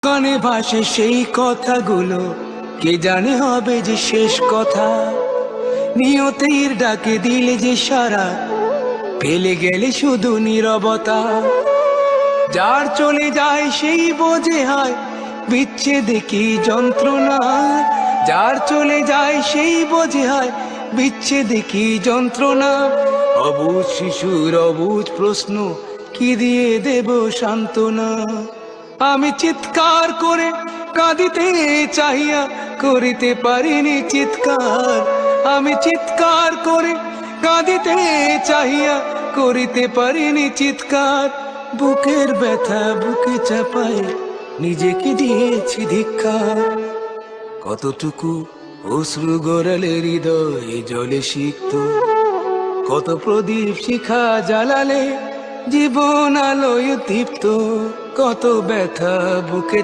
কানে ভাসে সেই কথাগুলো, কে জানে হবে যে শেষ কথা। নিয়তির ডাকে দিলে যে সারা, ফেলে গেলে শুধু নীরবতা। যার চলে যায় সেই বোঝে হয় বিচ্ছেদে কি যন্ত্রণা। যার চলে যায় সেই বোঝে হয় বিচ্ছেদে কি যন্ত্রণা। অবুঝ শিশুর অবুঝ প্রশ্ন, কি দিয়ে দেব সান্ত্বনা। আমি চিৎকার করে কাঁদিতে চাহিয়া করিতে পারিনি চিৎকার। আমি চিৎকার করে কাঁদিতে চাহিয়া করিতে পারিনি চিৎকার। বুকের ব্যথা বুকে চাপায় নিজেকে দিয়েছি ধিক্কার। কতটুকু অশ্রু গড়ালে হৃদয় জলে সিক্ত, কত প্রদীপ শিখা জ্বালালে জীবন আলোয় দীপ্ত। কত ব্যথা বুকে